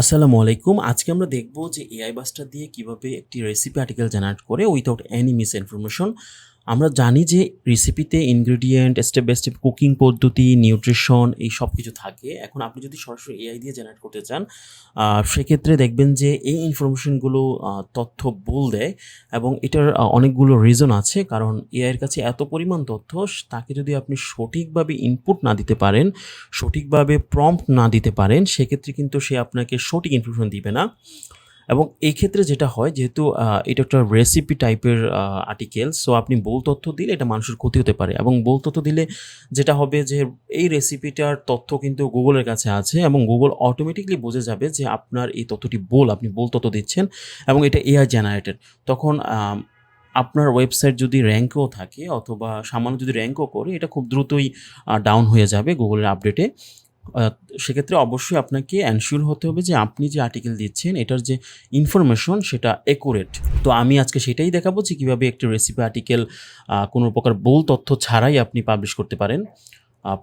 আসসালামু আলাইকুম। আজকে আমরা দেখব যে এআই বাস্টার দিয়ে কিভাবে একটি রেসিপি আর্টিকেল জেনারেট করে উইথআউট এনি মিস ইনফরমেশন। আমরা জানি যে রেসিপিতে ingredient, step by step cooking পদ্ধতি, নিউট্রিশন এই সব কিছু থাকে। এখন আপনি যদি সরাসরি এআই দিয়ে জেনারেট করতে চান, সেক্ষেত্রে দেখবেন যে এই ইনফরমেশনগুলো তথ্য ভুল দেয় এবং এটার অনেকগুলো রিজন আছে। কারণ এআইয়ের কাছে এত পরিমাণ তথ্য, তাকে যদি আপনি সঠিকভাবে ইনপুট না দিতে পারেন, সঠিকভাবে প্রম্পট না দিতে পারেন, সেক্ষেত্রে কিন্তু সে আপনাকে সঠিক ইনফরমেশন দিবে না। এবং এই ক্ষেত্রে যেটা হয়, যেহেতু এটা একটা রেসিপি টাইপের আর্টিকেল, সো আপনি ভুল তথ্য দিলে এটা মানুষের ক্ষতি হতে পারে। এবং ভুল তথ্য দিলে যেটা হবে যে এই রেসিপিটার তথ্য কিন্তু গুগলের কাছে আছে এবং গুগল অটোমেটিকলি বুঝে যাবে যে আপনার এই তথ্যটি ভুল, আপনি ভুল তথ্য দিচ্ছেন এবং এটা এআই জেনারেটেড। তখন আপনার ওয়েবসাইট যদি র্যাঙ্কেও থাকে অথবা সামান্য যদি র্যাঙ্কও করে, এটা খুব দ্রুতই ডাউন হয়ে যাবে গুগলের আপডেটে। আ সেক্ষেত্রে অবশ্যই আপনাকে এনশিওর হতে হবে যে আপনি যে আর্টিকেল দিচ্ছেন এটার যে ইনফরমেশন সেটা একুরেট। তো আমি আজকে সেটাই দেখাবো যে কিভাবে একটি রেসিপি আর্টিকেল কোনো প্রকার ভুল তথ্য ছাড়াই আপনি পাবলিশ করতে পারেন।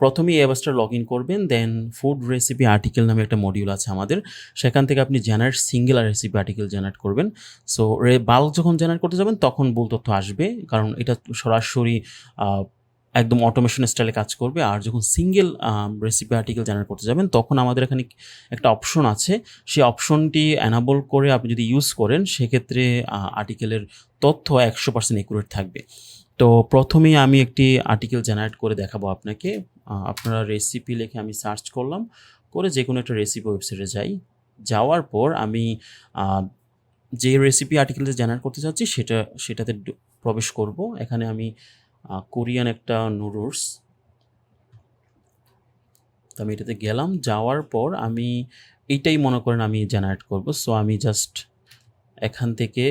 প্রথমেই এভাস্টার লগইন করবেন, দেন ফুড রেসিপি আর্টিকেল নামে একটা মডিউল আছে আমাদের। সেখান থেকে আপনি generate single recipe article generate করবেন। সো বাল্ক যখন জেনারেট করতে যাবেন তখন ভুল তথ্য আসবে, কারণ এটা সরাসরি আ একদম অটোমেশন স্টাইলে কাজ করবে। আর যখন সিঙ্গেল রেসিপি আর্টিকেল জেনারেট করতে যাবেন তখন আমাদের এখানে একটা অপশন আছে। সেই অপশনটি এনাবল করে আপনি যদি ইউজ করেন, সেক্ষেত্রে আর্টিকেলের তথ্য 100% একুরেট থাকবে। তো প্রথমেই আমি একটি আর্টিকেল জেনারেট করে দেখাবো আপনাকে। আপনারা রেসিপি লিখে আমি সার্চ করলাম, করে যেকোনো একটা রেসিপি ওয়েবসাইটে যাই। যাওয়ার পর আমি আ যে রেসিপি আর্টিকেলটা জেনারেট করতে চাচ্ছি সেটাতে প্রবেশ করব। এখানে আমি কোরিয়ান একটা নুডলস, তো আমি এটাতে গেলাম। যাওয়ার পর আমি এইটাই মনে করেন আমি জেনারেট করব। সো আমি জাস্ট এখান থেকে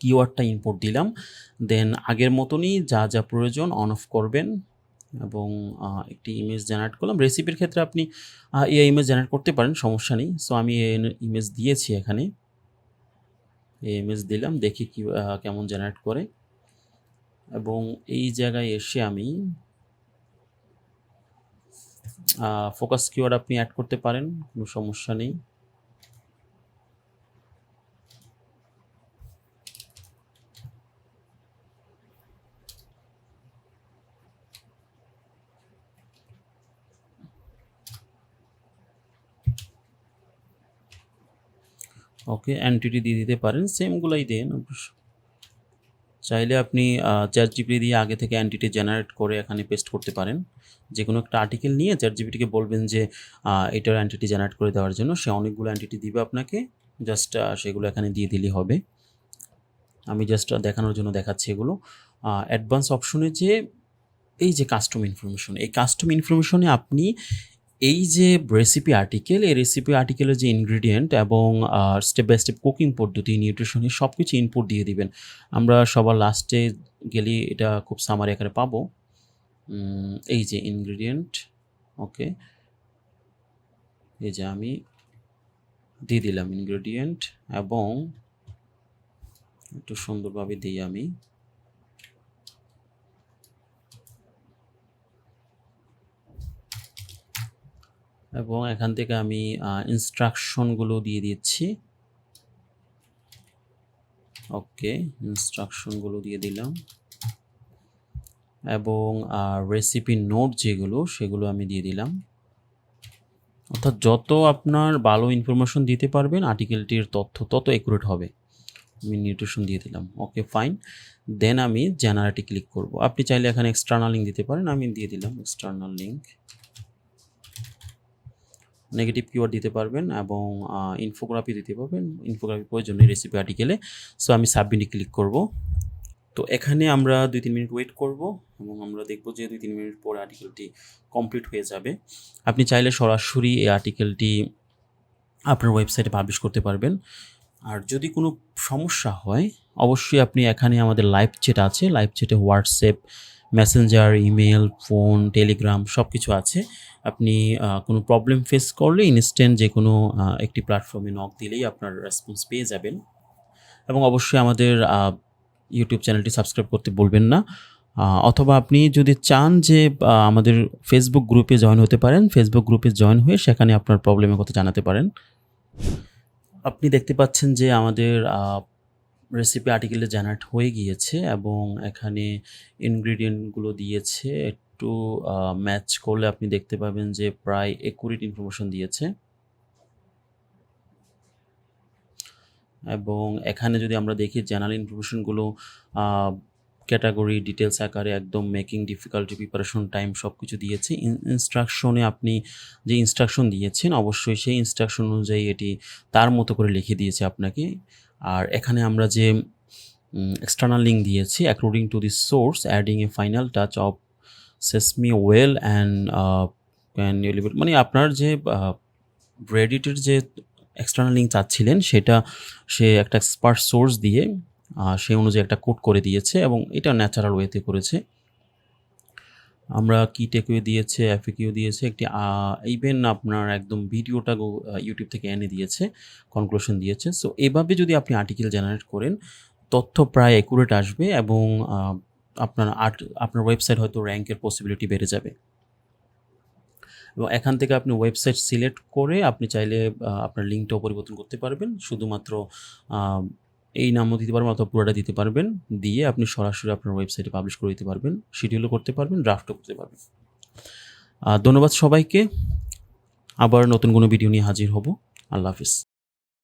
কিওয়ার্ডটা ইনপুট দিলাম। দেন আগের মতনই যা প্রয়োজন অন অফ করবেন এবং একটি ইমেজ জেনারেট করলাম। রেসিপির ক্ষেত্রে আপনি এআই ইমেজ জেনারেট করতে পারেন, সমস্যা নেই। সো আমি ইমেজ দিয়েছি এখানে। এই ইমেজ দিলাম, দেখি কি কেমন জেনারেট করে। এবং এই জায়গায় এসে আমি ফোকাস কিওয়ার্ড আপনি অ্যাড করতে পারেন, কোনো সমস্যা নেই। ওকে, এন্টিটি দিয়ে দিতে পারেন, সেমগুলাই দেন। চাইলে আপনি চ্যাটজিপিটি দিয়ে আগে থেকে এন্টিটি জেনারেট করে এখানে পেস্ট করতে পারেন। যেকোনো একটা আর্টিকেল নিয়ে চ্যাটজিপিটিকে বলবেন যে এটার এন্টিটি জেনারেট করে দেওয়ার জন্য, সে অনেকগুলো এন্টিটি দিবে আপনাকে। জাস্ট সেগুলো এখানে দিয়ে দিলেই হবে। আমি জাস্ট দেখানোর জন্য দেখাচ্ছি এগুলো। অ্যাডভান্স অপশনে যে এই যে কাস্টম ইনফরমেশন, এই কাস্টম ইনফরমেশনে আপনি এই যে রেসিপি আর্টিকেল, এই রেসিপি আর্টিকেলের যে ইনগ্রেডিয়েন্ট এবং স্টেপ বাই স্টেপ কুকিং পদ্ধতি, নিউট্রিশন সব কিছু ইনপুট দিয়ে দিবেন। আমরা সবার লাস্টে গেলে এটা খুব সামারি আকারে পাবো। এই যে ইনগ্রেডিয়েন্ট, ওকে, এই যে আমি দিয়ে দিলাম ইনগ্রেডিয়েন্ট এবং একটু সুন্দরভাবে দিই আমি। এবং এখান থেকে আমি ইনস্ট্রাকশনগুলো দিয়ে দিচ্ছি। ওকে, ইনস্ট্রাকশনগুলো দিয়ে দিলাম এবং রেসিপি নোট যেগুলো সেগুলো আমি দিয়ে দিলাম। অর্থাৎ যত আপনার ভালো ইনফরমেশন দিতে পারবেন আর্টিকেলটির তথ্য তত একুরেট হবে। আমি নিউট্রিশন দিয়ে দিলাম, ওকে ফাইন। দেন আমি জেনারেটে ক্লিক করব। আপনি চাইলে এখানে এক্সটার্নাল লিঙ্ক দিতে পারেন, আমি দিয়ে দিলাম এক্সটার্নাল লিঙ্ক। নেগেটিভ কিওয়ার্ড দিতে পারবেন এবং ইনফোগ্রাফি দিতে পারবেন, ইনফোগ্রাফি প্রয়োজন নেই রেসিপি আর্টিকেলে। সো আমি সাবমিটে ক্লিক করব। তো এখানে আমরা 2-3 মিনিট ওয়েট করব এবং আমরা দেখব যে 2-3 মিনিট পর আর্টিকেলটি কমপ্লিট হয়ে যাবে। আপনি চাইলে সরাসরি এই আর্টিকেলটি আপনার ওয়েবসাইটে পাবলিশ করতে পারবেন। আর যদি কোনো সমস্যা হয়, অবশ্যই আপনি এখানে আমাদের লাইভ চ্যাট আছে। লাইভ চ্যাটে WhatsApp, messenger, email, phone, Telegram সব কিছু আছে। আপনি কোনো প্রবলেম ফেস করলে ইনস্ট্যান্ট যেকোনো একটি প্ল্যাটফর্মে নক দিলেই আপনার রেসপন্স পেয়ে যাবেন। এবং অবশ্যই আমাদের ইউটিউব চ্যানেলটি সাবস্ক্রাইব করতে ভুলবেন না। অথবা আপনি যদি চান যে আমাদের ফেসবুক গ্রুপে জয়েন হতে পারেন, ফেসবুক গ্রুপে জয়েন হয়ে সেখানে আপনার প্রবলেমের কথা জানাতে পারেন। আপনি দেখতে পাচ্ছেন যে আমাদের রেসিপি আর্টিকেলটা জেনারেট হয়ে গিয়েছে এবং এখানে ইনগ্রিডিয়েন্টগুলো দিয়েছে। একটু ম্যাচ করলে আপনি দেখতে পাবেন যে প্রায় একুরেট ইনফরমেশন দিয়েছে। এবং এখানে যদি আমরা দেখি জেনারেল ইনফরমেশনগুলো ক্যাটাগরি ডিটেলস আকারে একদম মেকিং ডিফিকাল্টি প্রিপারেশন টাইম সব কিছু দিয়েছে। ইনস্ট্রাকশনে আপনি যে ইনস্ট্রাকশন দিয়েছেন অবশ্যই সেই ইনস্ট্রাকশন অনুযায়ী এটি তার মতো করে লিখে দিয়েছে আপনাকে। আর এখানে আমরা যে এক্সটার্নাল লিঙ্ক দিয়েছি according to the source adding A final touch of sesame well and মানে আপনার যে রেডিটের যে এক্সটার্নাল লিঙ্ক চাচ্ছিলেন সেটা সে একটা এক্সপার্ট সোর্স দিয়ে সেই অনুযায়ী একটা কোড করে দিয়েছে এবং এটা ন্যাচারাল ওয়েতে করেছে। আমরা কি টেকওয়ে দিয়েছে, এফএকিউ দিয়েছে, একটি ইভেন আপনার একদম ভিডিওটা ইউটিউব থেকে এনে দিয়েছে, কনক্লুশন দিয়েছে। সো এভাবে যদি আপনি আর্টিকেল জেনারেট করেন তথ্য প্রায় অ্যাকুরেট আসবে এবং আপনার ওয়েবসাইট হয়তো র্যাঙ্কের পসিবিলিটি বেড়ে যাবে। এবং এখান থেকে আপনি ওয়েবসাইট সিলেক্ট করে আপনি চাইলে আপনার লিঙ্কটাও পরিবর্তন করতে পারবেন। শুধুমাত্র এই নামও দিতে পারবেন অথবা পুরোটা দিতে পারবেন। দিয়ে আপনি সরাসরি আপনার ওয়েবসাইটে পাবলিশ করে দিতে পারবেন, শিডিউলও করতে পারবেন, ড্রাফটও করতে পারবেন। ধন্যবাদ সবাইকে। আবার নতুন কোনো ভিডিও নিয়ে হাজির হব। আল্লাহ হাফিজ।